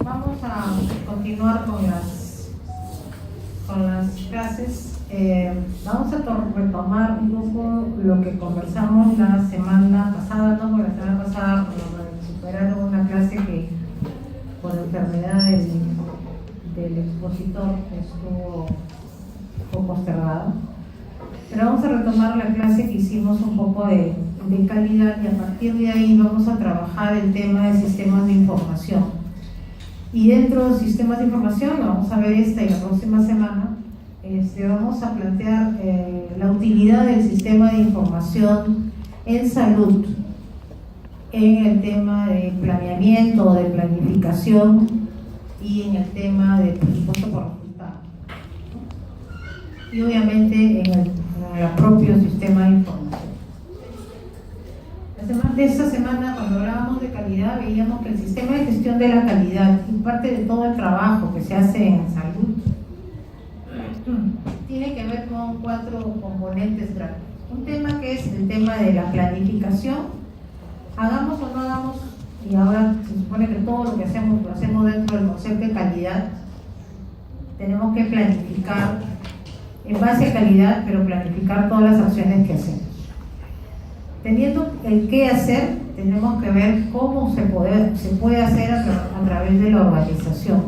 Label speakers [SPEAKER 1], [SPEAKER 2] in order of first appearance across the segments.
[SPEAKER 1] Vamos a continuar con las clases. Vamos a retomar un poco lo que conversamos la semana pasada, ¿no? Porque la semana pasada superaron una clase que por enfermedad del expositor estuvo postergada. Pero vamos a retomar la clase que hicimos un poco de calidad, y a partir de ahí vamos a trabajar el tema de sistemas de información. Y dentro de sistemas de información, vamos a ver esta y la próxima semana, vamos a plantear la utilidad del sistema de información en salud, en el tema de planeamiento, de planificación y en el tema de presupuesto por resultado. Y obviamente en el propio sistema de información. De esta semana, cuando hablábamos de calidad, veíamos que el sistema de gestión de la calidad y parte de todo el trabajo que se hace en salud tiene que ver con 4 componentes grandes. Un tema que es el tema de la planificación, hagamos o no hagamos, y ahora se supone que todo lo que hacemos lo hacemos dentro del concepto de calidad. Tenemos que planificar en base a calidad, pero planificar todas las acciones que hacemos. Teniendo el qué hacer, tenemos que ver cómo se puede hacer a través de la organización.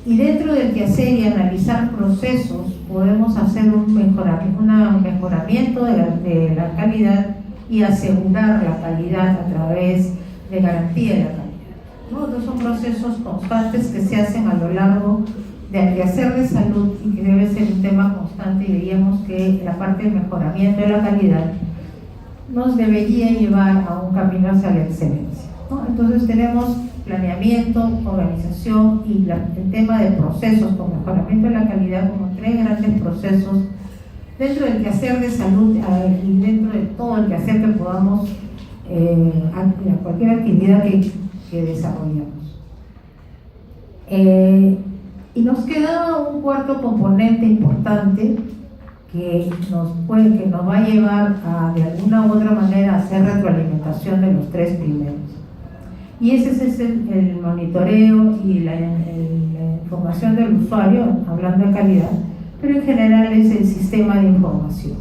[SPEAKER 1] Y dentro del qué hacer y analizar procesos, podemos hacer un mejoramiento de la calidad y asegurar la calidad a través de garantía de la calidad, ¿no? Entonces son procesos constantes que se hacen a lo largo del quehacer de salud y que debe ser un tema constante, y veíamos que la parte de mejoramiento de la calidad nos debería llevar a un camino hacia la excelencia, ¿no? Entonces tenemos planeamiento, organización y el tema de procesos con mejoramiento de la calidad como 3 grandes procesos dentro del quehacer de salud y dentro de todo el quehacer que podamos, cualquier actividad que desarrollamos. Y nos queda un cuarto componente importante que nos va a llevar a, de alguna u otra manera, a hacer retroalimentación de los 3 primeros. Y ese es el monitoreo y la información del usuario, hablando de calidad, pero en general es el sistema de información.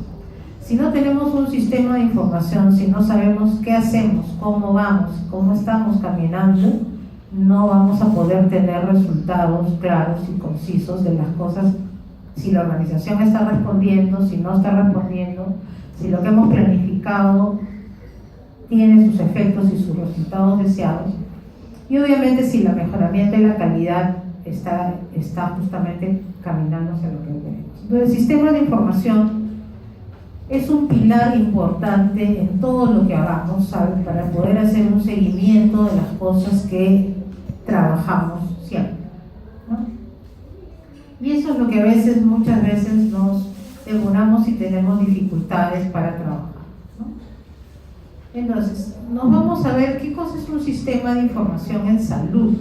[SPEAKER 1] Si no tenemos un sistema de información, si no sabemos qué hacemos, cómo vamos, cómo estamos caminando, no vamos a poder tener resultados claros y concisos de las cosas, si la organización está respondiendo, si no está respondiendo, si lo que hemos planificado tiene sus efectos y sus resultados deseados, y obviamente si el mejoramiento de la calidad está justamente caminando hacia lo que queremos. Entonces, el sistema de información es un pilar importante en todo lo que hagamos, ¿sabes? Para poder hacer un seguimiento de las cosas que trabajamos siempre, ¿no? Y eso es lo que muchas veces nos demoramos y tenemos dificultades para trabajar, ¿no? Entonces, nos vamos a ver qué cosa es un sistema de información en salud.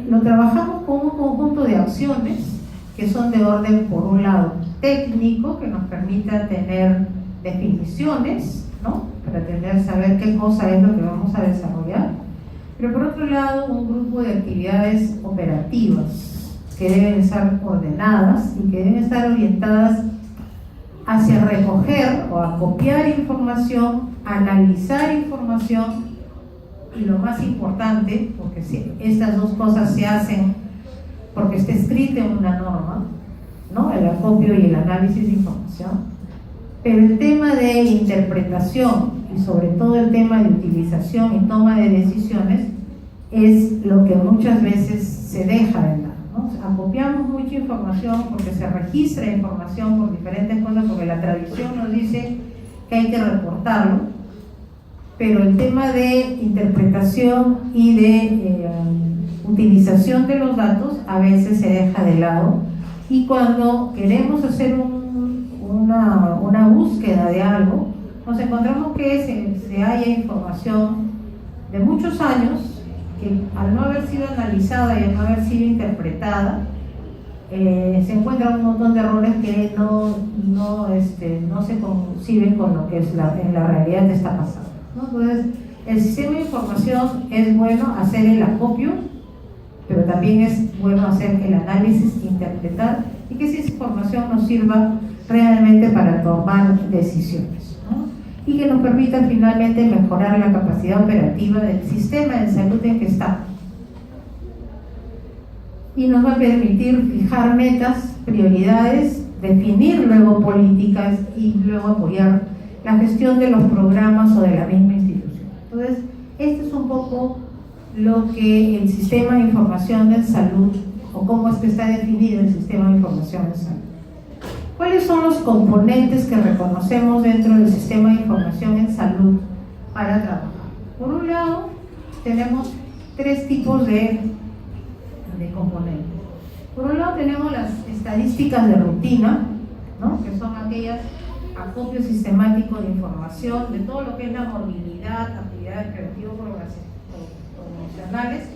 [SPEAKER 1] Lo trabajamos con un conjunto de acciones que son de orden, por un lado, técnico, que nos permita tener definiciones, ¿no? Para saber qué cosa es lo que vamos a desarrollar, pero por otro lado un grupo de actividades operativas que deben estar ordenadas y que deben estar orientadas hacia recoger o a copiar información, analizar información, y lo más importante, porque si estas 2 cosas se hacen porque está escrito en una norma, ¿no? El acopio y el análisis de información, pero el tema de interpretación y sobre todo el tema de utilización y toma de decisiones es lo que muchas veces se deja de lado, ¿no? O sea, acopiamos mucha información porque se registra información por diferentes cosas, porque la tradición nos dice que hay que reportarlo, pero el tema de interpretación y de utilización de los datos a veces se deja de lado, y cuando queremos hacer una búsqueda de algo, nos encontramos que se halla información de muchos años que, al no haber sido analizada y al no haber sido interpretada, se encuentran un montón de errores que no se conciben con lo que en la realidad está pasando, ¿no? Entonces, El sistema de información es bueno hacer el acopio, pero también es bueno hacer el análisis, interpretar, y que esa información nos sirva realmente para tomar decisiones, ¿no? Y que nos permita finalmente mejorar la capacidad operativa del sistema de salud en que estamos. Y nos va a permitir fijar metas, prioridades, definir luego políticas y luego apoyar la gestión de los programas o de la misma institución. Entonces, este es un poco lo que el sistema de información de salud, o cómo es que está definido el sistema de información de salud. ¿Cuáles son los componentes que reconocemos dentro del sistema de información en salud para trabajar? Por un lado, tenemos tres tipos de componentes. Por un lado tenemos las estadísticas de rutina, ¿no? Que son aquellas acopios sistemáticos de información de todo lo que es la morbilidad, actividades preventivo-promocionales,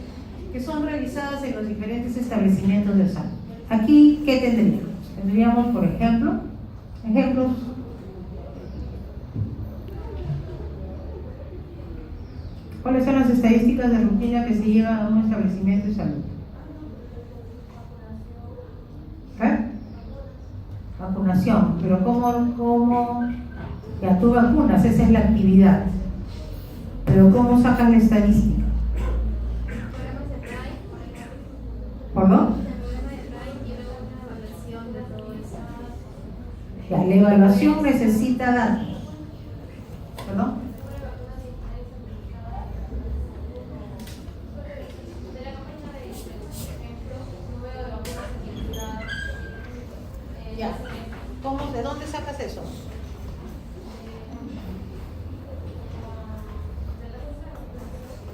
[SPEAKER 1] que son realizadas en los diferentes establecimientos de salud. Aquí, ¿qué tendríamos? Tendríamos, por ejemplo, ejemplos. ¿Cuáles son las estadísticas de rutina que se llevan a un establecimiento de salud? Vacunación, pero ¿cómo? Ya tú vacunas, esa es la actividad. Pero ¿cómo sacan la estadística? ¿Perdón? Ya, la evaluación necesita datos. ¿Perdón? Ya. ¿Cómo, de dónde sacas eso?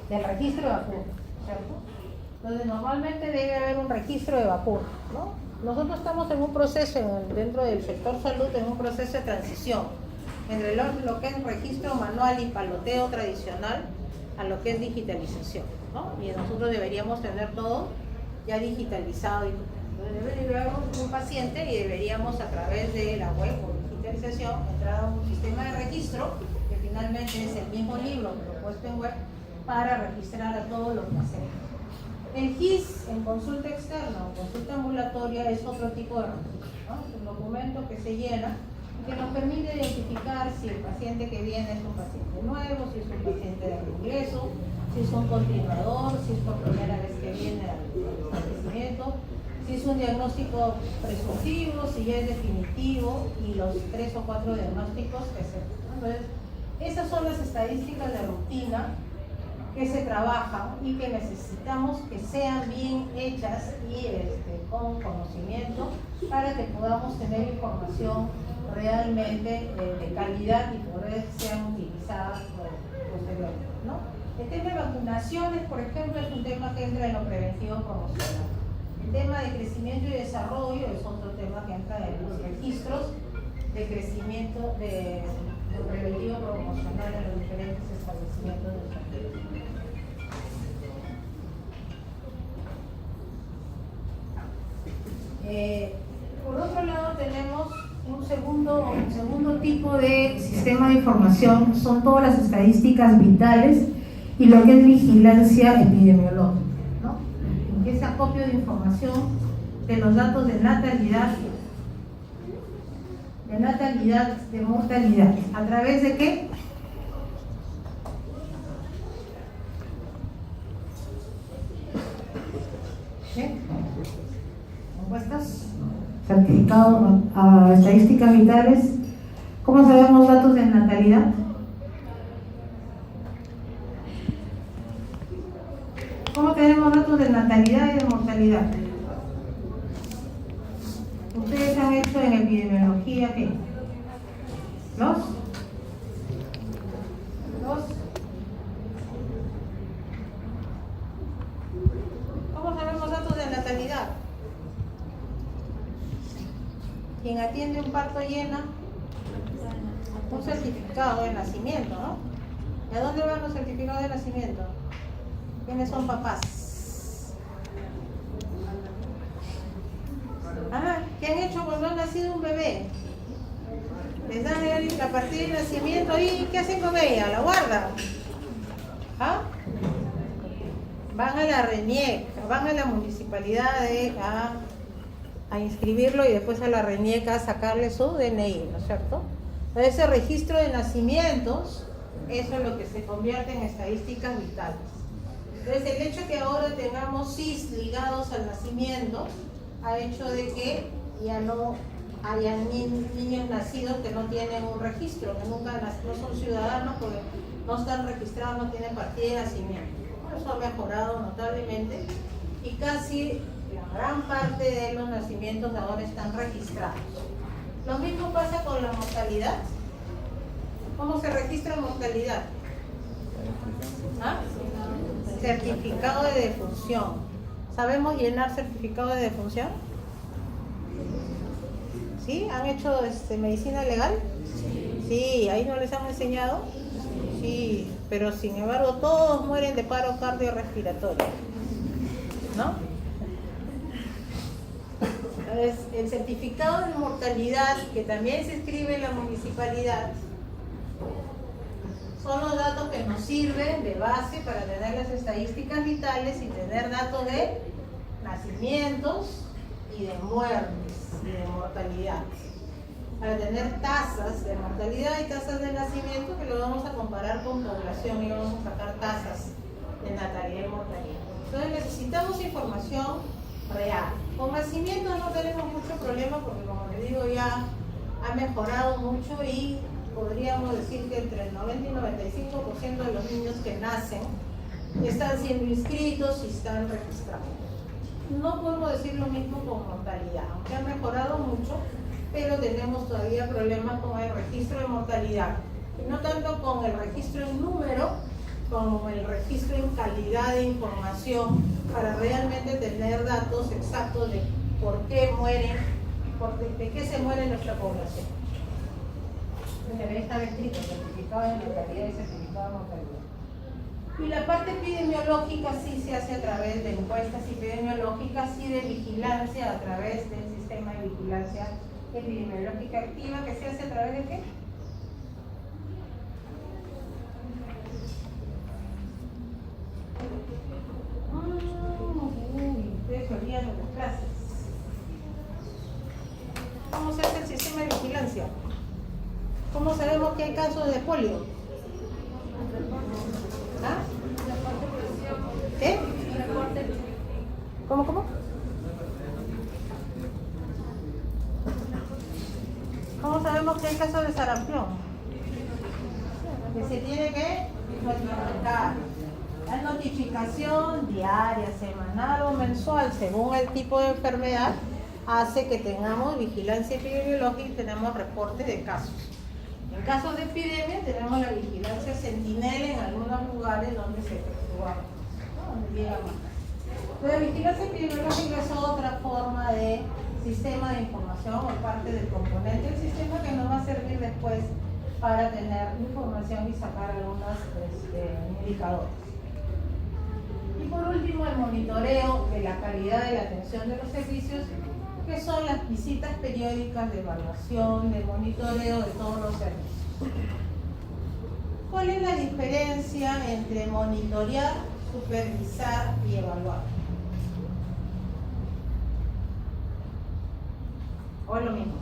[SPEAKER 1] Del registro de vacunas, ¿cierto? Entonces, normalmente debe haber un registro de vacunas, ¿no? Nosotros estamos en un proceso, dentro del sector salud, en un proceso de transición entre lo que es registro manual y paloteo tradicional a lo que es digitalización, ¿no? Y nosotros deberíamos tener todo ya digitalizado. Entonces, debe haber un paciente y deberíamos, a través de la web o digitalización, entrar a un sistema de registro que finalmente es el mismo libro pero puesto en web para registrar a todos los pacientes. El GIS en consulta externa o consulta ambulatoria es otro tipo de registro, ¿no? Es un documento que se llena y que nos permite identificar si el paciente que viene es un paciente nuevo, si es un paciente de ingreso, si es un continuador, si es por primera vez que viene al establecimiento, si es un diagnóstico presuntivo, si ya es definitivo, y los 3 o 4 diagnósticos que se... Entonces, esas son las estadísticas de rutina que se trabajan y que necesitamos que sean bien hechas y con conocimiento para que podamos tener información realmente de calidad y poder ser utilizadas posteriormente, ¿no? El tema de vacunaciones, por ejemplo, es un tema que entra en lo preventivo promocional. El tema de crecimiento y desarrollo es otro tema que entra en los registros de crecimiento de preventivo promocional en los diferentes establecimientos de salud. Por otro lado tenemos un segundo tipo de sistema de información, son todas las estadísticas vitales y lo que es vigilancia epidemiológica, ¿no? Que es acopio de información de los datos de natalidad, de mortalidad. ¿A través de qué? Encuestas, certificado a estadísticas vitales. ¿Cómo sabemos datos de natalidad? ¿Cómo tenemos datos de natalidad y de mortalidad? Ustedes han hecho en epidemiología ¿qué? ¿Los? ¿Cómo sabemos datos de natalidad? Quien atiende un parto llena un certificado de nacimiento, ¿no? ¿Y a dónde van los certificados de nacimiento? ¿Quiénes son papás? ¿Qué han hecho cuando ha nacido un bebé? Les dan la partida de nacimiento y ¿qué hacen con ella? ¿La guardan? ¿Ah? Van a la RENIEC, van a la municipalidad a inscribirlo y después a la RENIEC a sacarle su DNI, ¿no es cierto? Ese registro de nacimientos, eso es lo que se convierte en estadísticas vitales. Entonces, el hecho que ahora tengamos CIS ligados al nacimiento ha hecho de que ya no hayan niños nacidos que no tienen un registro, que nunca no son ciudadanos porque no están registrados, no tienen partida de nacimiento. Eso ha mejorado notablemente y casi la gran parte de los nacimientos ahora están registrados. Lo mismo pasa con la mortalidad. ¿Cómo se registra mortalidad? ¿Ah? Certificado de defunción. ¿Sabemos llenar certificado de defunción? ¿Sí? ¿Han hecho medicina legal? Sí, ahí no les han enseñado. Sí, pero sin embargo todos mueren de paro cardiorrespiratorio, ¿no? Entonces, el certificado de mortalidad, que también se escribe en la municipalidad, son los datos que nos sirven de base para tener las estadísticas vitales y tener datos de nacimientos y de muertes y de mortalidad. Para tener tasas de mortalidad y tasas de nacimiento que lo vamos a comparar con población y vamos a sacar tasas de natalidad y mortalidad. Entonces necesitamos información real. Con nacimientos no tenemos mucho problema porque, como les digo, ya ha mejorado mucho y podríamos decir que entre el 90 y 95% de los niños que nacen están siendo inscritos y están registrados. No podemos decir lo mismo con mortalidad, aunque ha mejorado mucho, pero tenemos todavía problemas con el registro de mortalidad. Y no tanto con el registro en número, como el registro en calidad de información, para realmente tener datos exactos de por qué mueren, de qué se muere nuestra población. Debe estar escrito certificado de mortalidad y certificado de mortalidad. Y la parte epidemiológica sí se hace a través de encuestas epidemiológicas y de vigilancia a través del sistema de vigilancia epidemiológica activa, que se hace a través de ¿qué? Ustedes se olvidan de las clases. ¿Cómo se hace el sistema de vigilancia? ¿Cómo sabemos que hay casos de polio? ¿Ah? ¿Qué? ¿Cómo? ¿Cómo sabemos que hay casos de sarampión? Que se tiene que notificar. La notificación diaria, semanal o mensual, según el tipo de enfermedad, hace que tengamos vigilancia epidemiológica y tenemos reporte de casos. En casos de epidemia tenemos la vigilancia sentinel en algunos lugares donde se efectúa, ¿no? Donde llega más. La vigilancia epidemiológica es otra forma de sistema de información o parte del componente del sistema que nos va a servir después para tener información y sacar algunos indicadores. Y por último, el monitoreo de la calidad de la atención de los servicios, que son las visitas periódicas de evaluación, de monitoreo de todos los servicios. ¿Cuál es la diferencia entre monitorear, supervisar y evaluar? ¿O es lo mismo?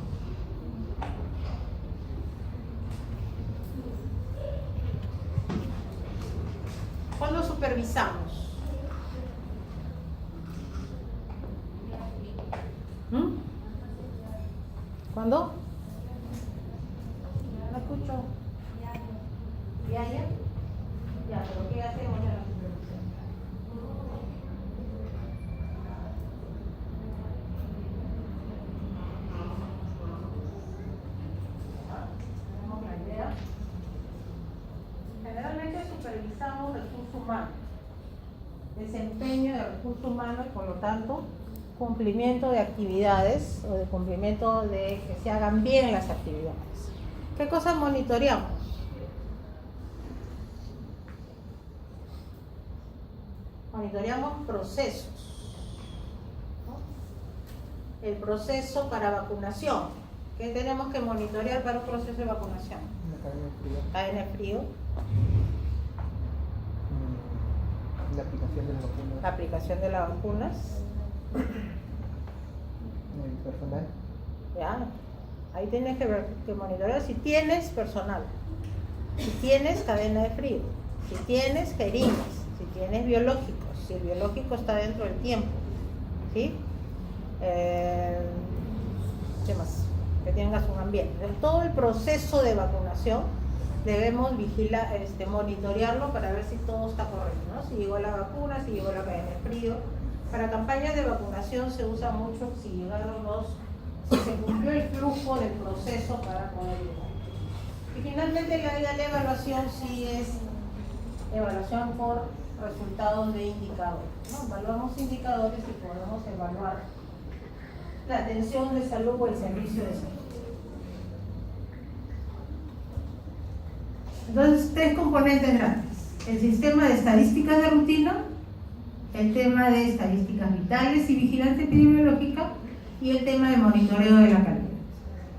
[SPEAKER 1] ¿Cuándo supervisamos? ¿Cuándo? No escucho. ¿Diaria? Ya, pero ¿qué hacemos en la supervisión? ¿Tenemos la idea? Generalmente supervisamos recursos humanos, desempeño de recursos humanos, por lo tanto, cumplimiento de actividades o de cumplimiento de que se hagan bien las actividades. ¿Qué cosas monitoreamos? Monitoreamos procesos, ¿no? El proceso para vacunación. ¿Qué tenemos que monitorear para un proceso de vacunación?
[SPEAKER 2] La cadena de frío.
[SPEAKER 1] Cadena de frío.
[SPEAKER 2] La aplicación de las vacunas.
[SPEAKER 1] La aplicación de las vacunas.
[SPEAKER 2] El personal.
[SPEAKER 1] Ya, ahí tienes que monitorear si tienes personal, si tienes cadena de frío, si tienes jeringas, si tienes biológicos, si el biológico está dentro del tiempo, ¿sí? ¿Qué más? Que tengas un ambiente. En todo el proceso de vacunación debemos vigilar, monitorearlo para ver si todo está correcto, ¿no? Si llegó la vacuna, si llegó la cadena de frío. Para campañas de vacunación se usa mucho si llegaron si se cumplió el flujo del proceso para poder llegar. Y finalmente la evaluación sí es evaluación por resultados de indicadores, ¿no? Evaluamos indicadores y podemos evaluar la atención de salud o el servicio de salud. Entonces, 3 componentes grandes: el sistema de estadísticas de rutina, el tema de estadísticas vitales y vigilancia epidemiológica y el tema de monitoreo de la calidad.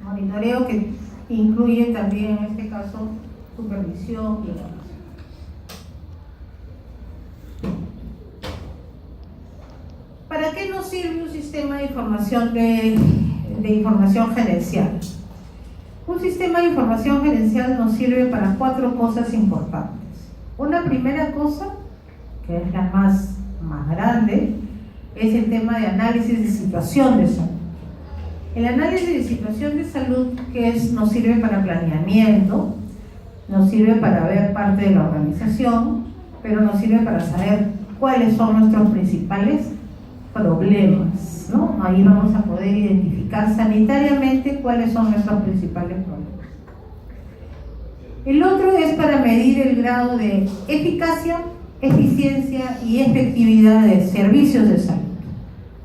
[SPEAKER 1] Monitoreo que incluye también, en este caso, supervisión y evaluación. ¿Para qué nos sirve un sistema de información de información gerencial? Un sistema de información gerencial nos sirve para 4 cosas importantes. Una primera cosa, que es la más grande, es el tema de análisis de situación de salud. El análisis de situación de salud nos sirve para planeamiento, nos sirve para ver parte de la organización, pero nos sirve para saber cuáles son nuestros principales problemas, ¿no? Ahí vamos a poder identificar sanitariamente cuáles son nuestros principales problemas. El otro es para medir el grado de eficacia, eficiencia y efectividad de servicios de salud.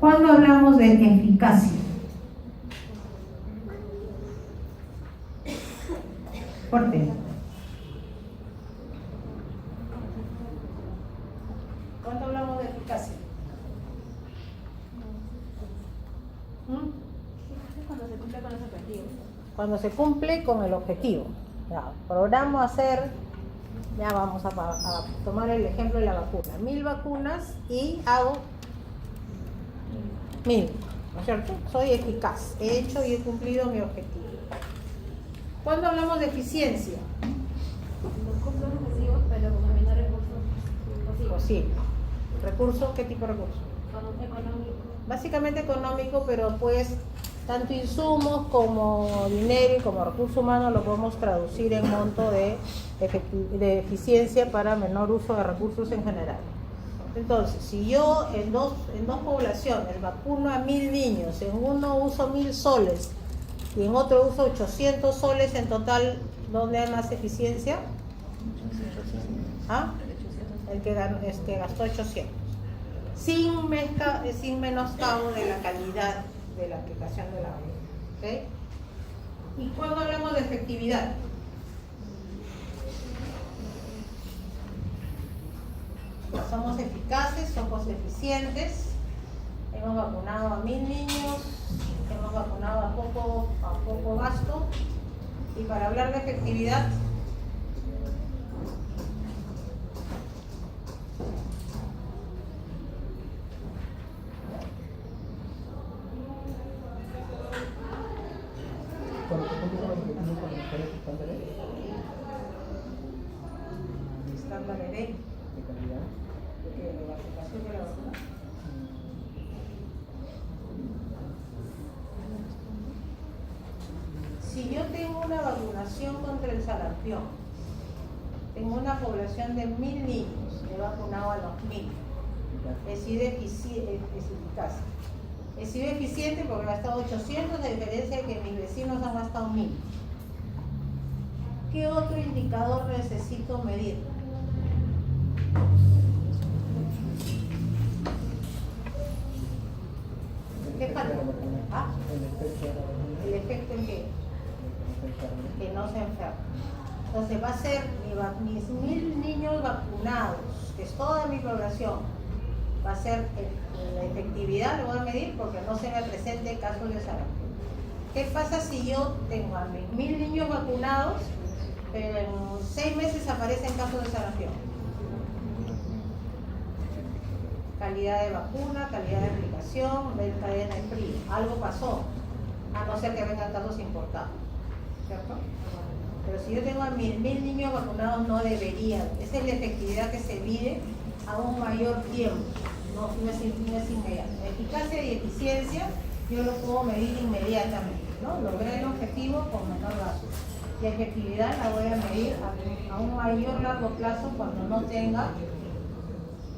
[SPEAKER 1] Cuando hablamos de eficacia, fuerte. ¿Cuándo hablamos de eficacia?
[SPEAKER 3] Cuando se cumple con los objetivos.
[SPEAKER 1] Cuando se cumple con el objetivo. Ya, programo hacer, ya vamos a tomar el ejemplo de la vacuna. 1000 vacunas y hago 1000, ¿no es cierto? Soy eficaz, he hecho y he cumplido mi objetivo. ¿Cuándo hablamos de eficiencia?
[SPEAKER 3] Los cumple los objetivos, pero con el menor recurso posible.
[SPEAKER 1] ¿Recurso? ¿Qué tipo de recurso?
[SPEAKER 3] Económico.
[SPEAKER 1] Básicamente económico, pero pues tanto insumos como dinero y como recurso humano lo podemos traducir en monto de eficiencia para menor uso de recursos en general. Entonces, si yo en dos poblaciones vacuno a 1000 niños, en uno uso 1000 soles y en otro uso 800 soles, en total, ¿dónde hay más eficiencia? ¿Ah? El que gastó 800. Sin menoscabo de la calidad de la aplicación de la vacuna. ¿Okay? ¿Y cuándo hablamos de efectividad? Somos eficaces, somos eficientes, hemos vacunado a 1000 niños, hemos vacunado a poco gasto, y para hablar de efectividad,
[SPEAKER 2] ¿Cuándo se cumple con los objetivos con los estándares
[SPEAKER 1] estándar de ley
[SPEAKER 2] de calidad?
[SPEAKER 1] de la aplicación de la vacuna. Si yo tengo una vacunación contra el sarampión, tengo una población de 1000 niños, he vacunado a los 1000, he sido eficaz. He sido eficiente porque he gastado 800, a diferencia de que mis vecinos han gastado 1000. ¿Qué otro indicador necesito medir? ¿Qué falta? ¿Ah? ¿El efecto en qué? Que no se enferma. Entonces va a ser mis 1000 niños vacunados, que es toda mi población, va a ser la efectividad, lo voy a medir porque no se me presente casos de sarampión. ¿Qué pasa si yo tengo a mis 1000 niños vacunados, pero en 6 meses aparecen casos de sarampión? calidad de vacuna, calidad de aplicación, ver cadena de frío. Algo pasó, a no ser que vengan casos importados, ¿cierto? Pero si yo tengo a 1000 niños vacunados, no debería. Esa es la efectividad que se mide a un mayor tiempo, no es inmediato. Eficacia y eficiencia yo lo puedo medir inmediatamente, ¿no? Logré el objetivo con menor gasto. La efectividad la voy a medir a un mayor largo plazo cuando no tenga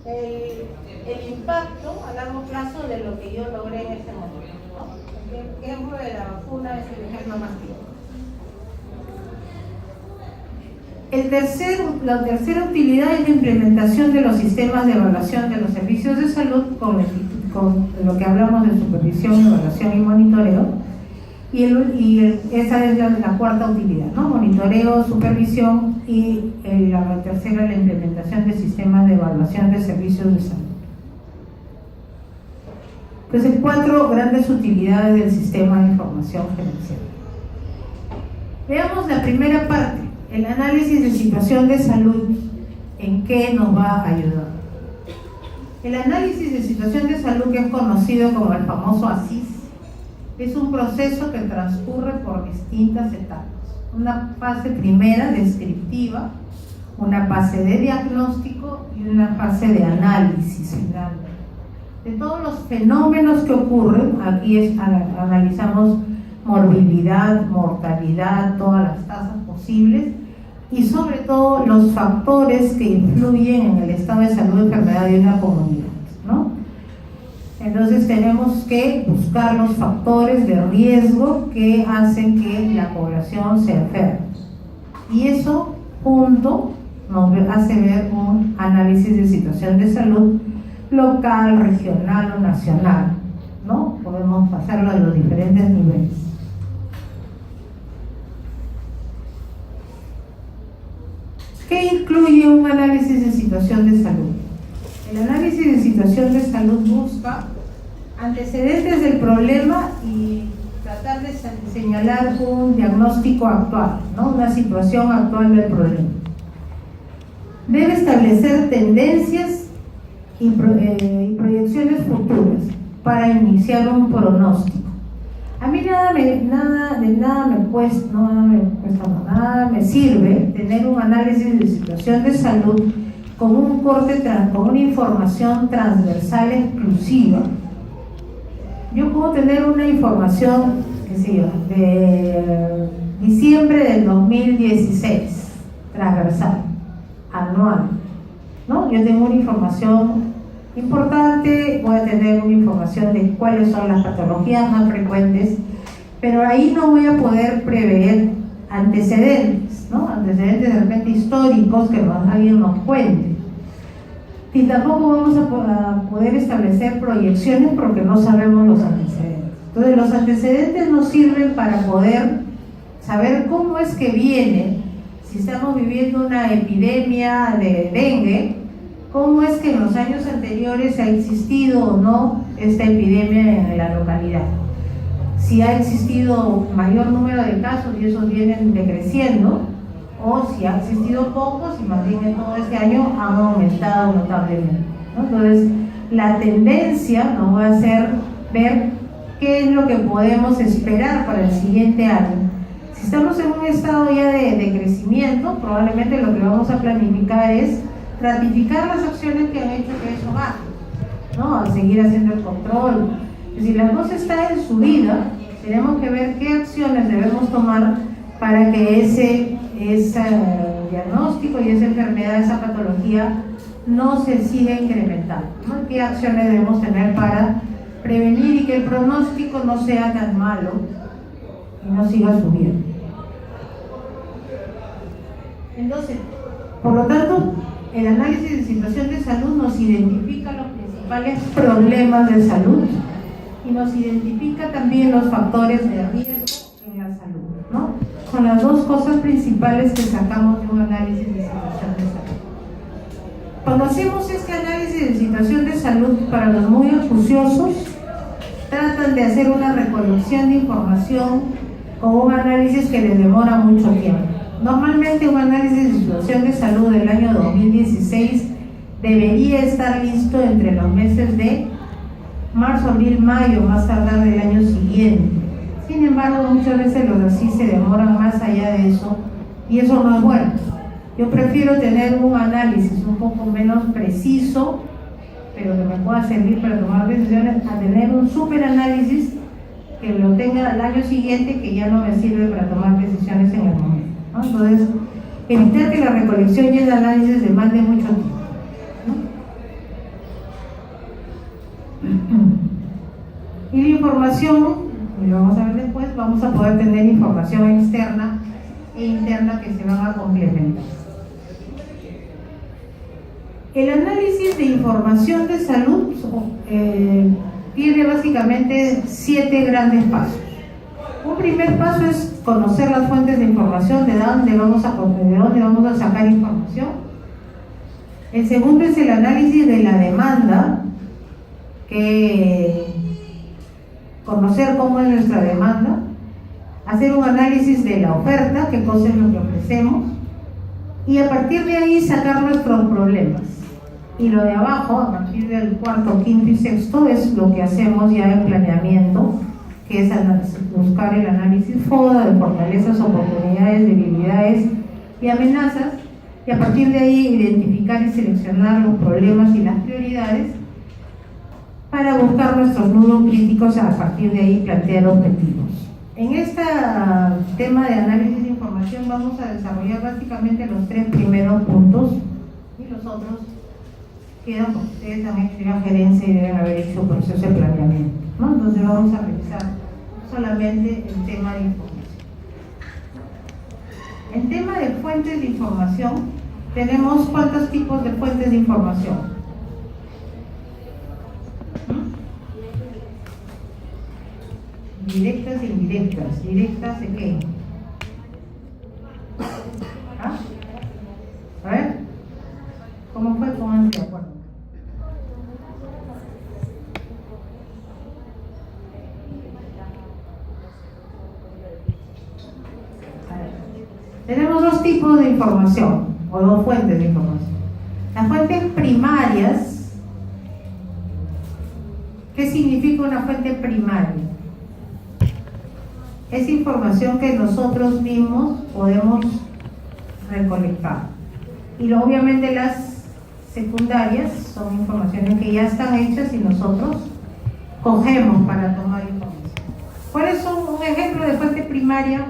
[SPEAKER 1] el impacto a largo plazo de lo que yo logré en ese momento, ¿no? El ejemplo de la vacuna es el ejemplo más claro. La tercera utilidad es la implementación de los sistemas de evaluación de los servicios de salud con lo que hablamos de supervisión, evaluación y monitoreo. Esa es la cuarta utilidad, ¿no? Monitoreo, supervisión y la tercera, la implementación de sistemas de evaluación de servicios de salud. Entonces, 4 grandes utilidades del sistema de información gerencial. Veamos la primera parte, el análisis de situación de salud. ¿En qué nos va a ayudar? El análisis de situación de salud, que es conocido como el famoso ASIS, es un proceso que transcurre por distintas etapas. Una fase primera descriptiva, una fase de diagnóstico y una fase de análisis final. De todos los fenómenos que ocurren, aquí analizamos morbilidad, mortalidad, todas las tasas posibles y sobre todo los factores que influyen en el estado de salud y enfermedad de una comunidad, ¿no? Entonces tenemos que buscar los factores de riesgo que hacen que la población se enferme. Y eso, junto, nos hace ver un análisis de situación de salud local, regional o nacional, ¿no? Podemos hacerlo en los diferentes niveles. ¿Qué incluye un análisis de situación de salud? El análisis de situación de salud busca antecedentes del problema y tratar de señalar un diagnóstico actual, ¿no? Una situación actual del problema. Debe establecer tendencias y proyecciones futuras para iniciar un pronóstico. A mí nada me sirve tener un análisis de situación de salud con un corte, con una información transversal exclusiva. Yo puedo tener una información, qué sé yo, de diciembre del 2016, transversal, anual, ¿no? Yo tengo una información importante, voy a tener una información de cuáles son las patologías más frecuentes, pero ahí no voy a poder prever antecedentes, ¿no? Antecedentes de repente históricos que alguien nos cuente. Y tampoco vamos a poder establecer proyecciones porque no sabemos los antecedentes. Entonces los antecedentes nos sirven para poder saber cómo es que viene, si estamos viviendo una epidemia de dengue, cómo es que en los años anteriores ha existido o no esta epidemia en la localidad. Si ha existido mayor número de casos y esos vienen decreciendo, o si ha existido pocos y más bien en todo este año han aumentado notablemente, ¿no? Entonces, la tendencia nos va a hacer ver qué es lo que podemos esperar para el siguiente año. Si estamos en un estado ya de crecimiento, probablemente lo que vamos a planificar es ratificar las acciones que han hecho que eso baje, ¿no? A seguir haciendo el control. Es decir, la cosa está en subida, tenemos que ver qué acciones debemos tomar para que ese diagnóstico y esa enfermedad, esa patología no se siga incrementando, ¿no? ¿Qué acciones debemos tener para prevenir y que el pronóstico no sea tan malo y no siga subiendo? Entonces, por lo tanto, el análisis de situación de salud nos identifica los principales problemas de salud y nos identifica también los factores de riesgo en la salud, ¿no? Son las dos cosas principales que sacamos de un análisis de situación de salud. Cuando hacemos este análisis de situación de salud, para los muy acuciosos, tratan de hacer una recolección de información con un análisis que les demora mucho tiempo. Normalmente un análisis de situación de salud del año 2016 debería estar listo entre los meses de marzo, abril, mayo, más tardar del año siguiente. Sin embargo, muchas veces los así se demoran más allá de eso y eso no es bueno. Yo prefiero tener un análisis un poco menos preciso, pero que me pueda servir para tomar decisiones, a tener un super análisis que lo tenga al año siguiente, que ya no me sirve para tomar decisiones en el momento, ¿no? Entonces, evitar que la recolección y el análisis demande mucho tiempo, ¿no? Y la información, y lo vamos a ver después, vamos a poder tener información externa e interna que se van a complementar. El análisis de información de salud tiene básicamente 7 grandes pasos. Un primer paso es conocer las fuentes de información, de dónde vamos a sacar información. El segundo es el análisis de la demanda, conocer cómo es nuestra demanda, hacer un análisis de la oferta, qué cosa es lo que ofrecemos, y a partir de ahí sacar nuestros problemas. Y lo de abajo, a partir del cuarto, quinto y sexto, es lo que hacemos ya en planeamiento, que es buscar el análisis FODA de fortalezas, oportunidades, debilidades y amenazas, y a partir de ahí identificar y seleccionar los problemas y las prioridades para buscar nuestros nudos críticos, a partir de ahí plantear objetivos. En este tema de análisis de información vamos a desarrollar básicamente los 3 primeros puntos, y los otros quedan porque ustedes han hecho la gerencia y deben haber hecho proceso de planeamiento, ¿no? Entonces vamos a revisar solamente el tema de información. En tema de fuentes de información, tenemos ¿cuántos tipos de fuentes de información? Directas e indirectas. ¿Directas de qué? ¿Ah? A ver, ¿cómo fue? Pónganse de acuerdo. Tenemos 2 tipos de información, o 2 fuentes de información. Las fuentes primarias. ¿Qué significa una fuente primaria? Es información que nosotros mismos podemos recolectar. Y obviamente las secundarias son informaciones que ya están hechas y nosotros cogemos para tomar información. ¿Cuáles son un ejemplo de fuente primaria?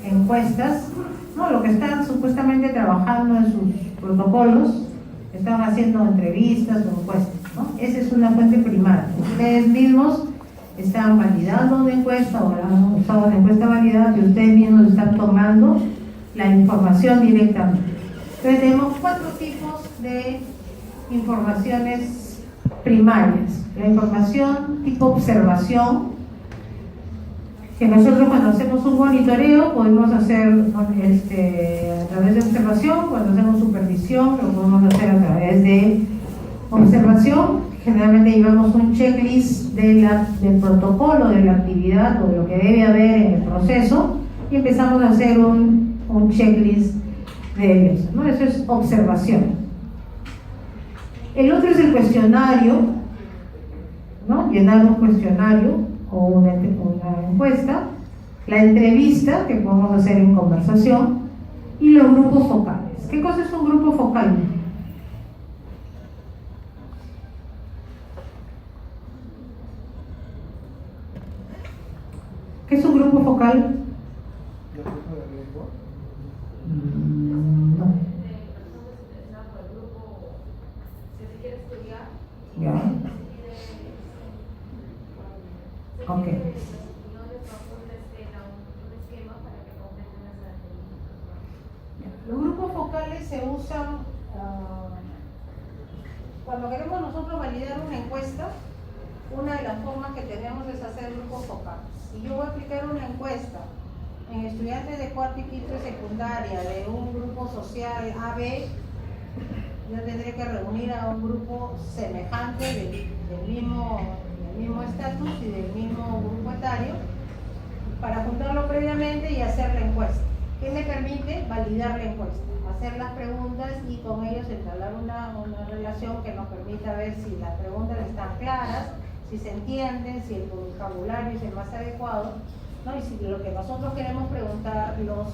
[SPEAKER 1] Encuestas, no, lo que están supuestamente trabajando en sus protocolos, están haciendo entrevistas o encuestas, ¿no? Esa es una fuente primaria. Ustedes mismos están validando una encuesta o han usado una encuesta validada y ustedes mismos están tomando la información directamente. Entonces tenemos 4 tipos de informaciones primarias. La información tipo observación, que nosotros cuando hacemos un monitoreo podemos hacer a través de observación, cuando hacemos supervisión lo podemos hacer a través de observación. Generalmente llevamos un checklist del protocolo, de la actividad o de lo que debe haber en el proceso y empezamos a hacer un checklist de eso, ¿no? Eso es observación. El otro es el cuestionario, ¿no? Llenar un cuestionario o una encuesta, la entrevista que podemos hacer en conversación y los grupos focales. ¿Qué cosa es un grupo focal? ¿Qué es un grupo focal? No. Ya. Ok. Los grupos focales se usan cuando queremos nosotros validar una encuesta. Una de las formas que tenemos es hacer grupos focales. Si yo voy a aplicar una encuesta en estudiantes de cuarto y quinto de secundaria de un grupo social AB, yo tendré que reunir a un grupo semejante del mismo estatus y del mismo grupo etario para juntarlo previamente y hacer la encuesta. ¿Qué me permite? Validar la encuesta, hacer las preguntas y con ellos entablar una relación que nos permita ver si las preguntas están claras, si se entienden, si el vocabulario es el más adecuado, ¿no? Y si lo que nosotros queremos preguntar los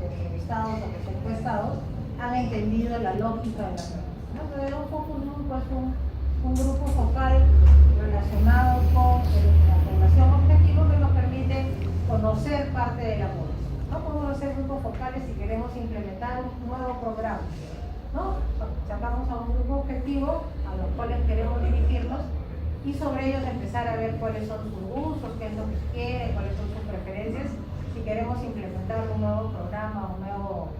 [SPEAKER 1] entrevistados o los encuestados han entendido la lógica de la pregunta, ¿no? Entonces es un poco un grupo focal relacionado con la población objetivo que nos permite conocer parte de la población. No podemos hacer grupos focales si queremos implementar un nuevo programa, ¿no? Sacamos a un grupo objetivo a los cuales queremos dirigirnos y sobre ellos empezar a ver cuáles son sus gustos, qué es lo que quieren, cuáles son sus preferencias, si queremos implementar un nuevo programa, un nuevo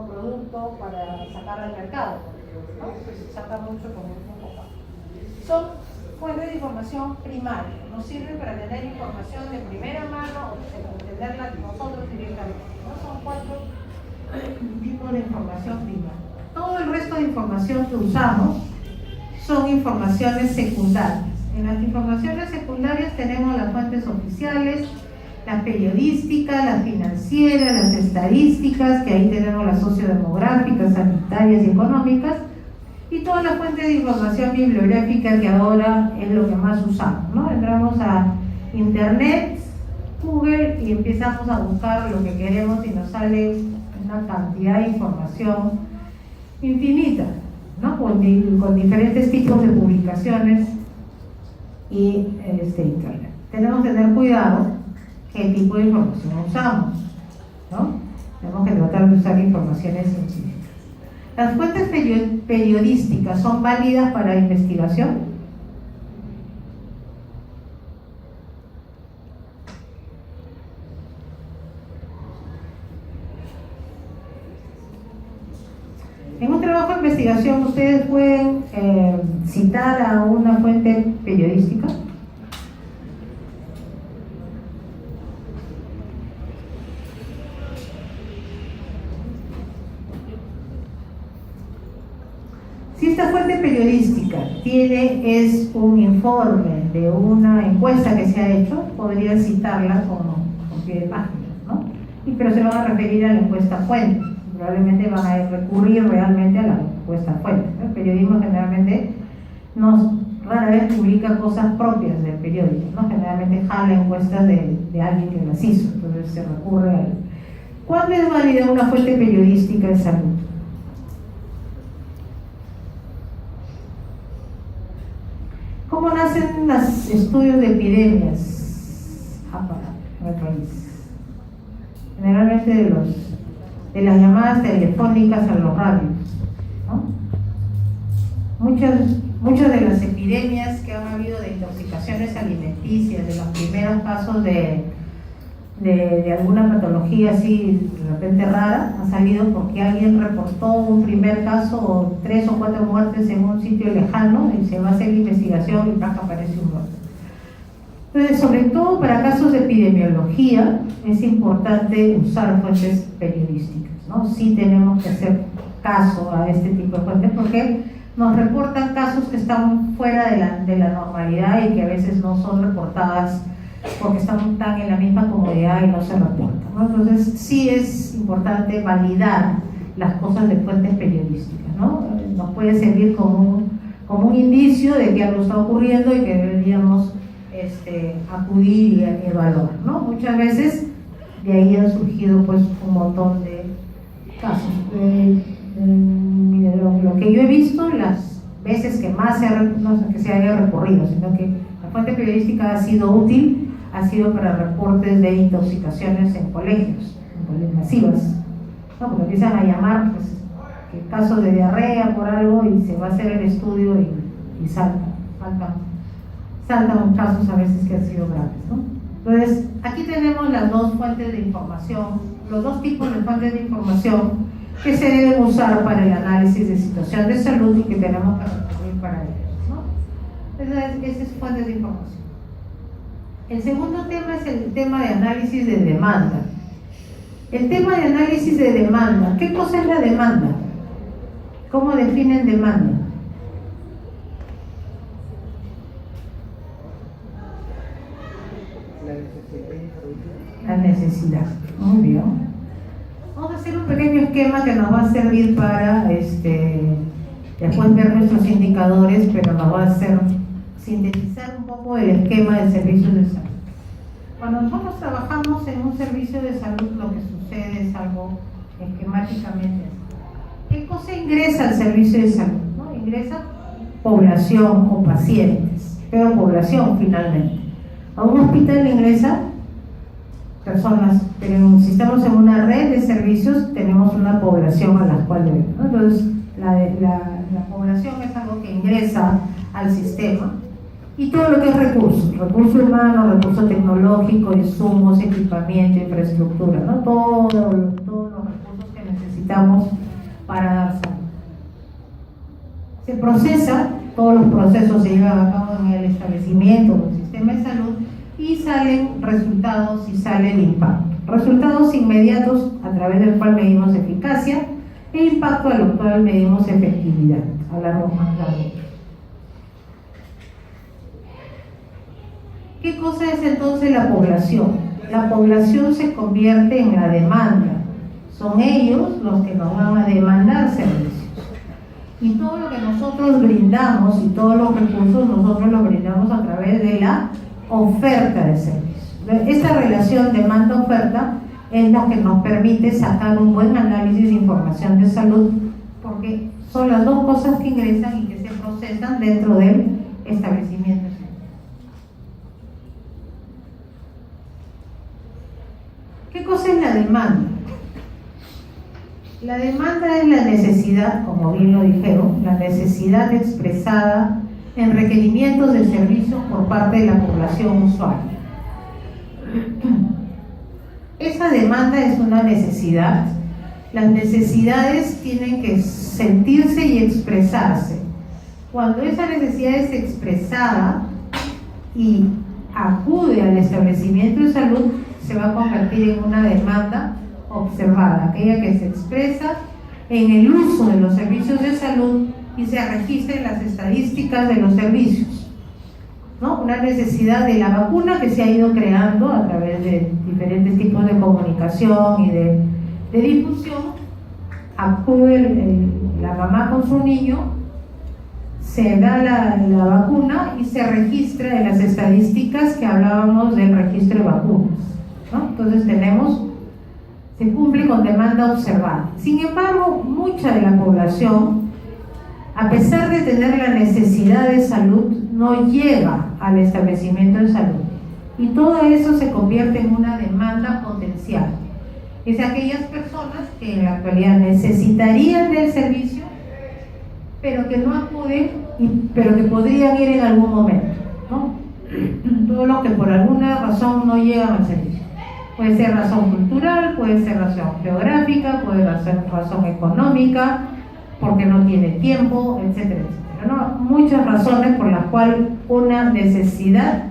[SPEAKER 1] producto para sacar al mercado, ¿no? Pues se saca mucho con un grupo focal. Son fuentes de información primaria, nos sirven para tener información de primera mano o entenderla nosotros directamente, ¿no? Son 4 tipos de información primaria. Todo el resto de información que usamos son informaciones secundarias. En las informaciones secundarias tenemos las fuentes oficiales, las periodísticas, las financieras, las estadísticas, que ahí tenemos las sociodemográficas, sanitarias y económicas, y todas las fuentes de información bibliográfica que ahora es lo que más usamos, ¿no? Entramos a internet, Google, y empezamos a buscar lo que queremos y nos sale una cantidad de información infinita, ¿no? Con diferentes tipos de publicaciones y internet. Tenemos que tener cuidado qué tipo de información usamos, ¿no? Tenemos que tratar de usar informaciones científicas. ¿Las fuentes periodísticas son válidas para investigación? En un trabajo de investigación, ¿ustedes pueden citar a una fuente periodística? Si esta fuente periodística es un informe de una encuesta que se ha hecho, podrían citarla con pie de página, ¿no? Pero se van a referir a la encuesta fuente. Probablemente van a recurrir realmente a la encuesta fuente, ¿no? El periodismo generalmente rara vez publica cosas propias del periódico, ¿no? Generalmente jala encuestas de alguien que las hizo, entonces se recurre a él. ¿Cuándo es válida una fuente periodística de salud? ¿Cómo nacen los estudios de epidemias en el país? Generalmente de las llamadas telefónicas a los radios, ¿no? Muchas de las epidemias que han habido de intoxicaciones alimenticias, de los primeros casos de alguna patología así de repente rara, ha salido porque alguien reportó un primer caso o 3 o 4 muertes en un sitio lejano y se va a hacer investigación y aparece un muerto. Entonces, sobre todo para casos de epidemiología, es importante usar fuentes periodísticas, ¿no? Sí tenemos que hacer caso a este tipo de fuentes porque nos reportan casos que están fuera de la normalidad y que a veces no son reportadas porque están en la misma comodidad y no se reportan, ¿no? Entonces, sí es importante validar las cosas de fuentes periodísticas, ¿no? Nos puede servir como un indicio de que algo está ocurriendo y que deberíamos acudir y evaluar, ¿no? Muchas veces de ahí han surgido pues un montón de casos. Lo que yo he visto, las veces que más no que se haya recorrido, sino que la fuente periodística ha sido útil, ha sido para reportes de intoxicaciones en colegios masivas, ¿no? Porque empiezan a llamar pues, que casos de diarrea por algo y se va a hacer el estudio y saltan casos a veces que han sido graves, ¿no? Entonces, aquí tenemos las dos fuentes de información, los dos tipos de fuentes de información que se deben usar para el análisis de situación de salud y que tenemos que recurrir para ellos, ¿no? Esa es fuentes de información. El segundo tema es el tema de análisis de demanda. El tema de análisis de demanda, ¿qué cosa es la demanda? ¿Cómo definen demanda? la necesidad. Muy bien. Vamos a hacer un pequeño esquema que nos va a servir para después ver nuestros indicadores, pero nos va a hacer sintetizar un poco el esquema de servicios de salud. Cuando nosotros trabajamos en un servicio de salud, lo que sucede es algo esquemáticamente. ¿Qué cosa ingresa al servicio de salud? ¿No? Ingresa población o pacientes, pero población finalmente. A un hospital ingresa personas, pero si estamos en una red de servicios tenemos una población a la cual debemos, ¿no? Entonces la población es algo que ingresa al sistema, y todo lo que es recursos humanos, recursos tecnológicos, insumos, equipamiento, infraestructura, ¿no? Todos los recursos que necesitamos para dar salud. Se procesa, todos los procesos se llevan a cabo en el establecimiento o el sistema de salud, y salen resultados y sale el impacto. Resultados inmediatos a través del cual medimos eficacia, e impacto a lo cual medimos efectividad a largo plazo. ¿Qué cosa es entonces la población? La población se convierte en la demanda. Son ellos los que nos van a demandar servicios. Y todo lo que nosotros brindamos y todos los recursos nosotros los brindamos a través de la oferta de servicios. Esta relación demanda-oferta es la que nos permite sacar un buen análisis de información de salud, porque son las dos cosas que ingresan y que se procesan dentro del establecimiento de salud. ¿Qué cosa es la demanda? La demanda es la necesidad, como bien lo dijeron, la necesidad expresada en requerimientos de servicios por parte de la población usuaria. Esa demanda es una necesidad. Las necesidades tienen que sentirse y expresarse. Cuando esa necesidad es expresada y acude al establecimiento de salud, se va a convertir en una demanda observada, aquella que se expresa en el uso de los servicios de salud y se registra en las estadísticas de los servicios, ¿no? Una necesidad de la vacuna que se ha ido creando a través de diferentes tipos de comunicación y de difusión. Acude la mamá con su niño, se da la vacuna y se registra en las estadísticas que hablábamos del registro de vacunas, ¿no? Entonces se cumple con demanda observada. Sin embargo, mucha de la población, a pesar de tener la necesidad de salud, no llega al establecimiento de salud. Y todo eso se convierte en una demanda potencial. Es aquellas personas que en la actualidad necesitarían del servicio, pero que no acuden, pero que podrían ir en algún momento, ¿no? Todo lo que por alguna razón no llegan al servicio. Puede ser razón cultural, puede ser razón geográfica, puede ser razón económica, porque no tiene tiempo, etcétera, etcétera, ¿no? Muchas razones por las cuales una necesidad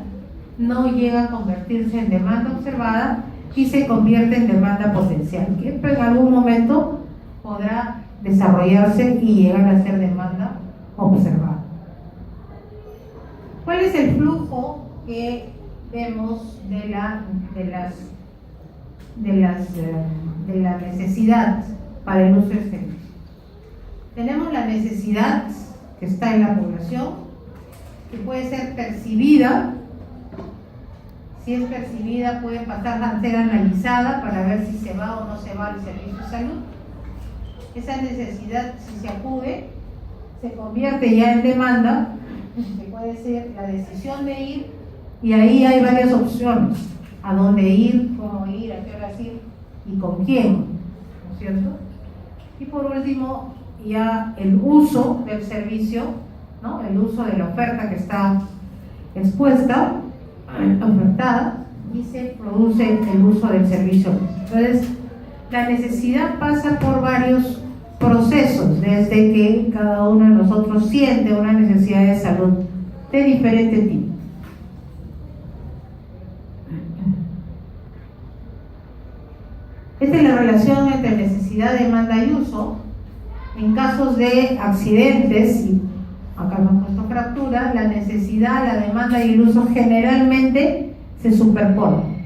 [SPEAKER 1] no llega a convertirse en demanda observada y se convierte en demanda potencial, que en algún momento podrá desarrollarse y llegar a ser demanda observada. ¿Cuál es el flujo que vemos de la necesidad para el uso de servicios? Tenemos la necesidad que está en la población, que puede ser percibida. Si es percibida, puede pasar a ser analizada para ver si se va o no se va al servicio de salud. Esa necesidad, si se acude, se convierte ya en demanda, que puede ser la decisión de ir, y ahí hay varias opciones: a dónde ir, cómo ir, a qué horas ir y con quién, ¿no es cierto? Y por último, ya el uso del servicio, ¿no? El uso de la oferta que está expuesta, ofertada, y se produce el uso del servicio. Entonces, la necesidad pasa por varios procesos, desde que cada uno de nosotros siente una necesidad de salud de diferente tipo. Esta es la relación entre necesidad, demanda y uso. En casos de accidentes, y acá hemos puesto fractura, la necesidad, la demanda y el uso generalmente se superponen.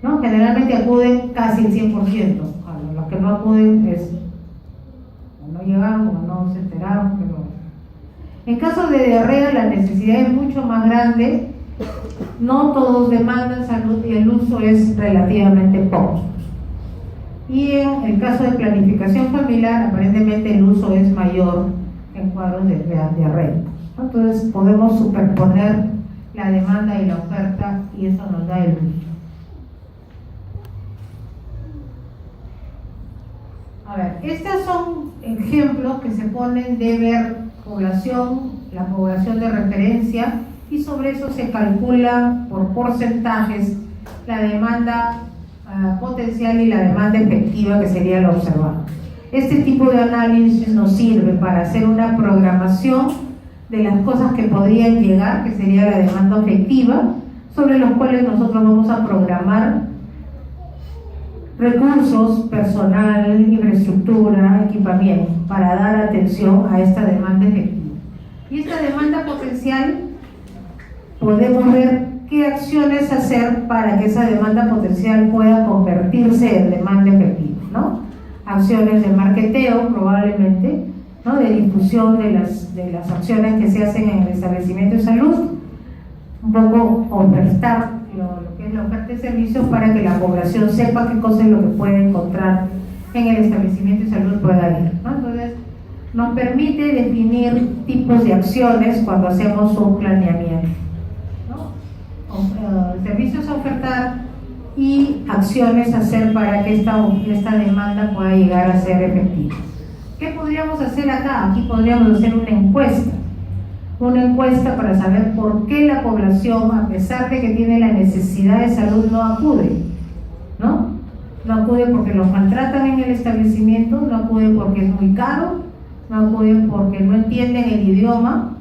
[SPEAKER 1] ¿no? Generalmente acuden casi el 100%. A los que no acuden es o no llegaron o no se enteraron, pero en caso de diarrea la necesidad es mucho más grande. No todos demandan salud y el uso es relativamente poco. Y en el caso de planificación familiar, aparentemente el uso es mayor en cuadros de diarrea. Entonces podemos superponer la demanda y la oferta y eso nos da el uso. A ver, estos son ejemplos que se ponen de ver población, la población de referencia, y sobre eso se calcula por porcentajes la demanda potencial y la demanda efectiva, que sería la observada. Este tipo de análisis nos sirve para hacer una programación de las cosas que podrían llegar, que sería la demanda efectiva, sobre los cuales nosotros vamos a programar recursos, personal, infraestructura, equipamiento, para dar atención a esta demanda efectiva. Y esta demanda potencial, podemos ver qué acciones hacer para que esa demanda potencial pueda convertirse en demanda efectiva, ¿no? Acciones de marketeo, probablemente, ¿no? De difusión de las acciones que se hacen en el establecimiento de salud, un poco ofertar lo que es la oferta de servicios para que la población sepa qué cosa es lo que puede encontrar en el establecimiento de salud, pueda ir, ¿no? Entonces, nos permite definir tipos de acciones cuando hacemos un planeamiento, servicios a ofertar y acciones a hacer para que esta demanda pueda llegar a ser efectiva. ¿Qué podríamos hacer acá? Aquí podríamos hacer una encuesta para saber por qué la población, a pesar de que tiene la necesidad de salud, no acude, ¿no? No acude porque los maltratan en el establecimiento, no acude porque es muy caro, no acuden porque no entienden el idioma,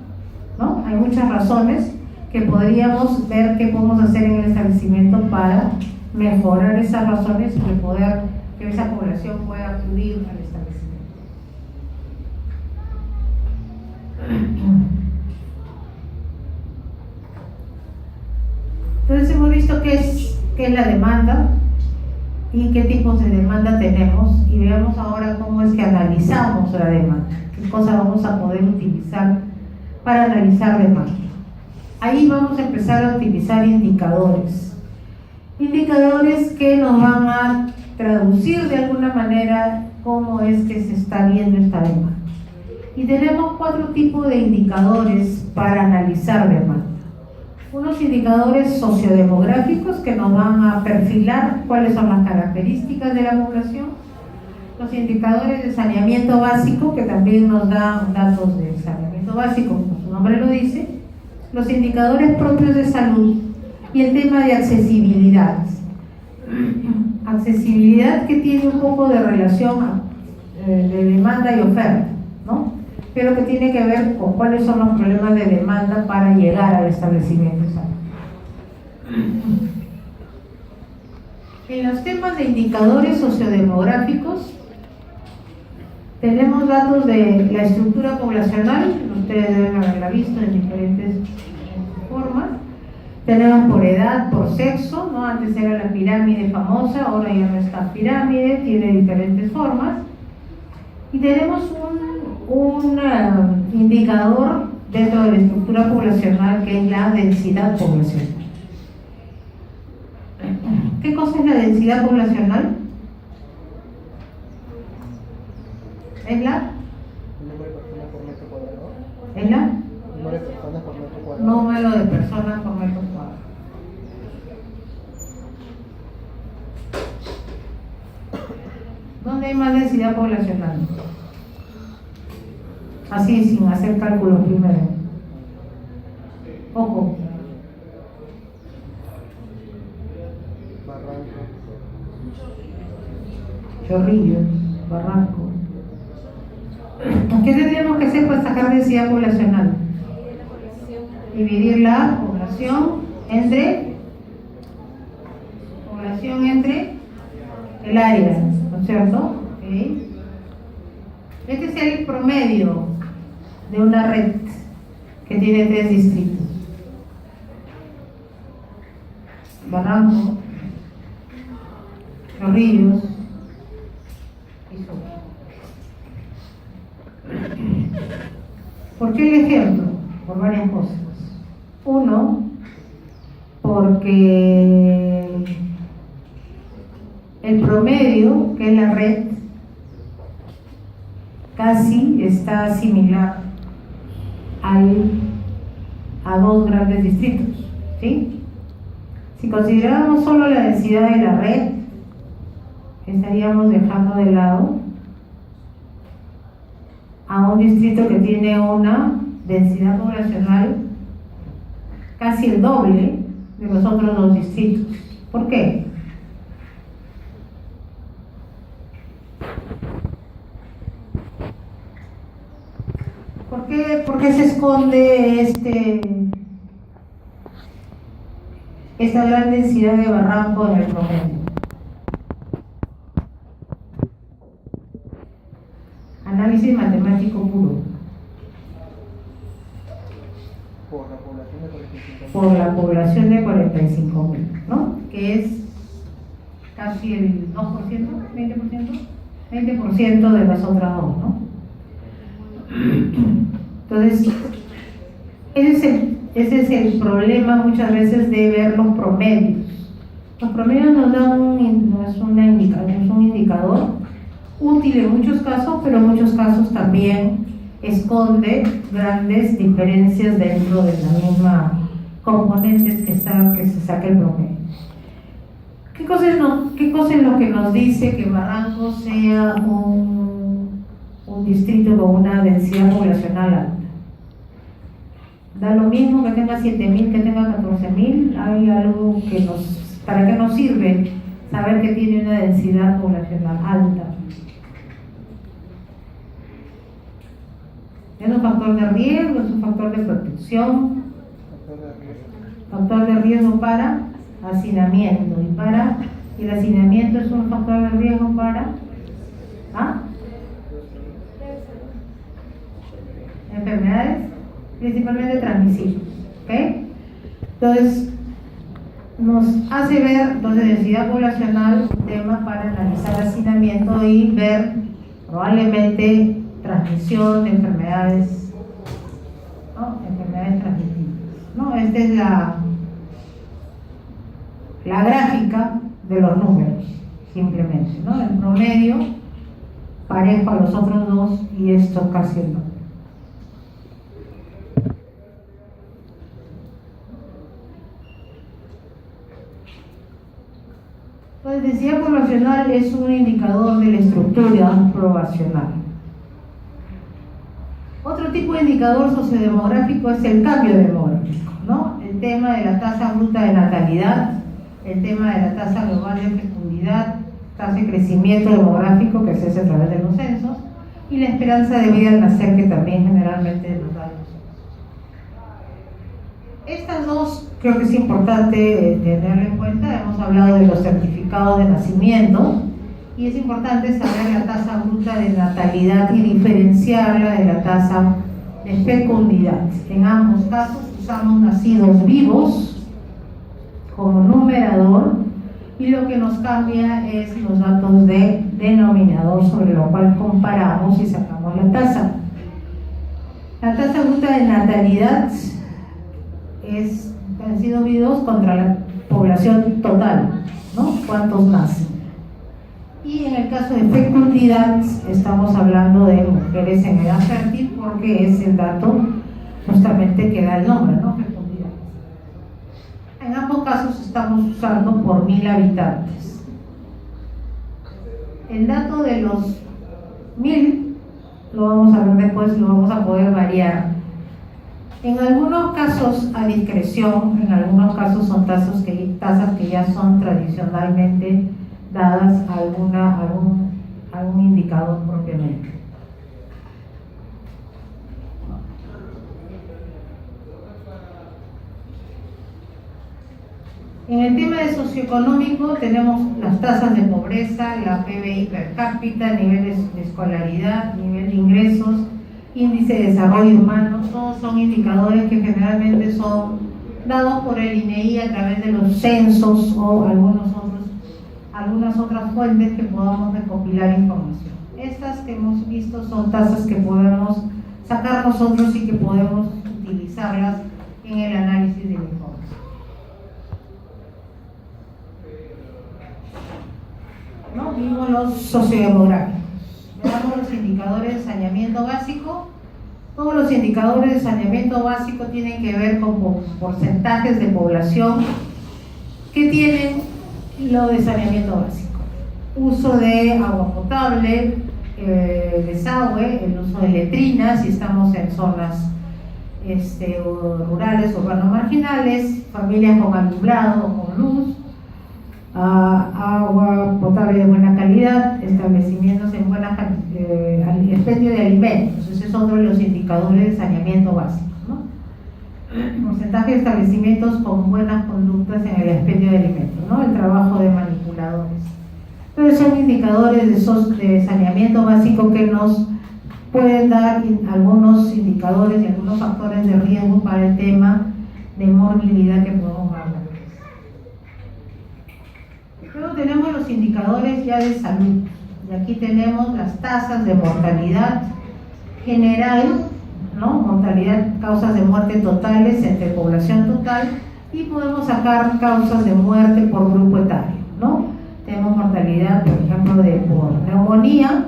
[SPEAKER 1] ¿no? Hay muchas razones que podríamos ver qué podemos hacer en el establecimiento para mejorar esas razones y poder que esa población pueda acudir al establecimiento. Entonces hemos visto qué es la demanda y qué tipos de demanda tenemos, y veamos ahora cómo es que analizamos la demanda, qué cosas vamos a poder utilizar para analizar demanda. Ahí vamos a empezar a utilizar indicadores que nos van a traducir de alguna manera cómo es que se está viendo esta demanda. Y tenemos 4 tipos de indicadores para analizar demanda. Unos indicadores sociodemográficos que nos van a perfilar cuáles son las características de la población. Los indicadores de saneamiento básico, que también nos dan datos de saneamiento básico, como su nombre lo dice. Los indicadores propios de salud y el tema de accesibilidad. Accesibilidad que tiene un poco de relación de demanda y oferta, ¿no? Pero que tiene que ver con cuáles son los problemas de demanda para llegar al establecimiento de salud. En los temas de indicadores sociodemográficos, tenemos datos de la estructura poblacional, ustedes deben haberla visto en diferentes formas. Tenemos por edad, por sexo, ¿no? Antes era la pirámide famosa, ahora ya no está pirámide, tiene diferentes formas. Y tenemos un indicador dentro de la estructura poblacional que es la densidad poblacional. ¿Qué cosa es la densidad poblacional? ¿Es la?
[SPEAKER 2] Número de personas por metro cuadrado.
[SPEAKER 1] ¿Es la?
[SPEAKER 2] Número de personas por metro cuadrado.
[SPEAKER 1] Número de personas por metro cuadrado. ¿Dónde hay más densidad poblacional? Así, sin hacer cálculos primero. Ojo.
[SPEAKER 2] Barranco.
[SPEAKER 1] Chorrillos, Barranco. ¿Qué tendríamos que hacer para sacar densidad poblacional? Dividir la población entre el área, ¿no es cierto? ¿Okay? Este es el promedio de una red que tiene 3 distritos. Barranco, Los Ríos y Sucre. ¿Por qué el ejemplo? Por varias cosas. Uno, porque el promedio, que es la red, casi está similar a dos grandes distritos, ¿sí? Si consideramos solo la densidad de la red, estaríamos dejando de lado a un distrito que tiene una densidad poblacional casi el doble de los otros dos distritos. ¿Por qué? ¿Por qué se esconde esta gran densidad de barranco en el promedio? Análisis matemático puro.
[SPEAKER 2] Por la población de 45.000.
[SPEAKER 1] Por la población de 45.000, ¿no? Que es casi el 2%, 20% de las otras dos, ¿no? Entonces, ese es el problema muchas veces de ver los promedios. Los promedios nos dan no es un indicador útil en muchos casos, pero en muchos casos también esconde grandes diferencias dentro de la misma componentes que se saque el promedio. ¿Qué cosa es lo que nos dice que Barranco sea un distrito con una densidad poblacional alta? Da lo mismo que tenga 7.000, que tenga 14.000. Hay algo ¿para qué nos sirve saber que tiene una densidad poblacional alta? ¿Es un factor de riesgo? ¿Es un factor de protección? Factor de riesgo para hacinamiento. ¿Y el hacinamiento es un factor de riesgo para? Enfermedades principalmente transmisibles, ¿ok? Entonces nos hace ver densidad poblacional, un tema para analizar hacinamiento y ver probablemente transmisión de enfermedades, ¿no? Enfermedades transmitidas, ¿no? Esta es la gráfica de los números, simplemente, ¿no? El promedio parejo a los otros dos y esto casi el doble. La densidad poblacional es un indicador de la estructura poblacional. Otro tipo de indicador sociodemográfico es el cambio demográfico, ¿no? El tema de la tasa bruta de natalidad, el tema de la tasa global de fecundidad, tasa de crecimiento demográfico que se hace a través de los censos, y la esperanza de vida al nacer, que también generalmente nos da los censos. Estas dos creo que es importante tenerlo en cuenta. Hemos hablado de los certificados de nacimiento y es importante saber la tasa bruta de natalidad y diferenciarla de la tasa de fecundidad. En ambos casos usamos nacidos vivos como numerador y lo que nos cambia es los datos de denominador, sobre lo cual comparamos y sacamos la tasa. La tasa bruta de natalidad es nacidos vivos contra la población total, ¿no? ¿Cuántos nacen? Y en el caso de fecundidad estamos hablando de mujeres en edad fértil porque es el dato justamente que da el nombre, ¿no? Fecundidad. En ambos casos estamos usando por 1.000 habitantes. El dato de los 1.000 lo vamos a ver después, lo vamos a poder variar. En algunos casos a discreción, en algunos casos son tasas que ya son tradicionalmente dadas a algún indicador propiamente. En el tema de socioeconómico tenemos las tasas de pobreza, la PBI per cápita, niveles de escolaridad, nivel de ingresos, índice de desarrollo humano. Todos son indicadores que generalmente son dados por el INEI a través de los censos o algunos otros algunas otras fuentes que podamos recopilar información. Estas que hemos visto son tasas que podemos sacar nosotros y que podemos utilizarlas en el análisis de la información. ¿No? Vimos los sociodemográficos. Veamos los indicadores de saneamiento básico. Todos los indicadores de saneamiento básico tienen que ver con porcentajes de población que tienen lo de saneamiento básico. Uso de agua potable, desagüe, el uso de letrinas si estamos en zonas rurales, urbanos marginales, familias con alumbrado o con luz, agua potable de buena calidad, establecimientos en buena expendio de alimentos. Ese es otro de los indicadores de saneamiento básico, ¿no? Porcentaje de establecimientos con buenas conductas en el expendio de alimentos, ¿no? El trabajo de manipuladores. Entonces son indicadores de saneamiento básico que nos pueden dar algunos indicadores y algunos factores de riesgo para el tema de morbilidad que podemos hablar. Luego tenemos los indicadores ya de salud, y aquí tenemos las tasas de mortalidad general, ¿no? Mortalidad, causas de muerte totales entre población total, y podemos sacar causas de muerte por grupo etario, ¿no? Tenemos mortalidad, por ejemplo, por neumonía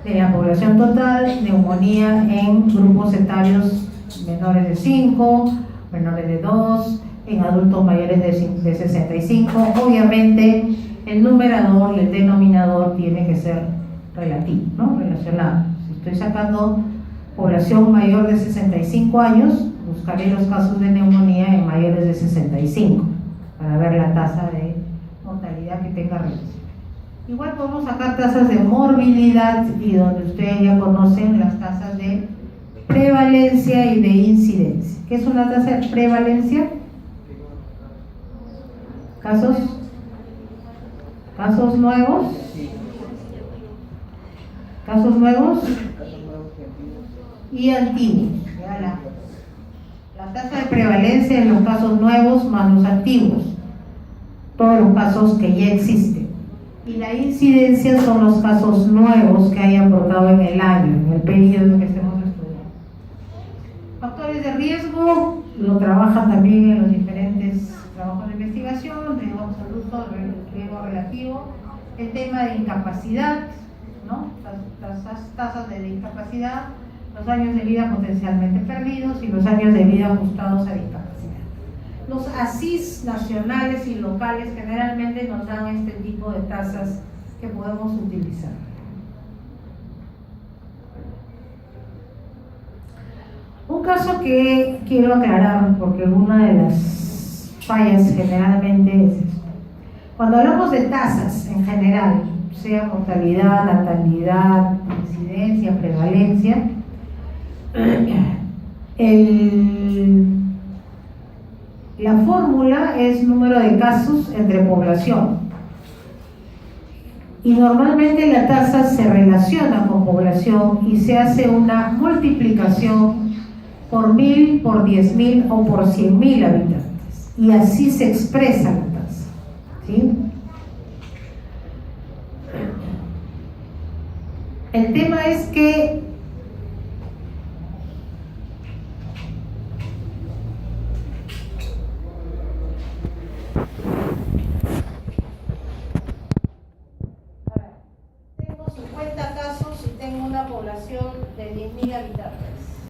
[SPEAKER 1] de la población total, neumonía en grupos etarios menores de 5, menores de 2, en adultos mayores de 65. Obviamente el numerador y el denominador tiene que ser relativo, ¿no? Relacionado. Si estoy sacando población mayor de 65 años, buscaré los casos de neumonía en mayores de 65 para ver la tasa de mortalidad que tenga relación. Igual podemos sacar tasas de morbilidad, y donde ustedes ya conocen las tasas de prevalencia y de incidencia. ¿Qué es una tasa de prevalencia? Casos nuevos, y antiguos. La tasa de prevalencia en los casos nuevos más los antiguos, todos los casos que ya existen. Y la incidencia son los casos nuevos que hayan brotado en el año, en el periodo que estemos estudiando. Factores de riesgo lo trabajan también en los diferentes trabajos de investigación, riesgo absoluto, riesgo relativo, el tema de incapacidad, ¿no? Las tasas de incapacidad, los años de vida potencialmente perdidos y los años de vida ajustados a discapacidad. Los ASIS nacionales y locales generalmente nos dan este tipo de tasas que podemos utilizar. Un caso que quiero aclarar, porque una de las fallas generalmente es esto. Cuando hablamos de tasas en general, sea mortalidad, natalidad, incidencia, prevalencia, la fórmula es número de casos entre población, y normalmente la tasa se relaciona con población y se hace una multiplicación por 1000, por 10.000 o por 100.000 habitantes, y así se expresa la tasa, ¿sí? El tema es que tengo 50 casos y tengo una población de 10.000 habitantes.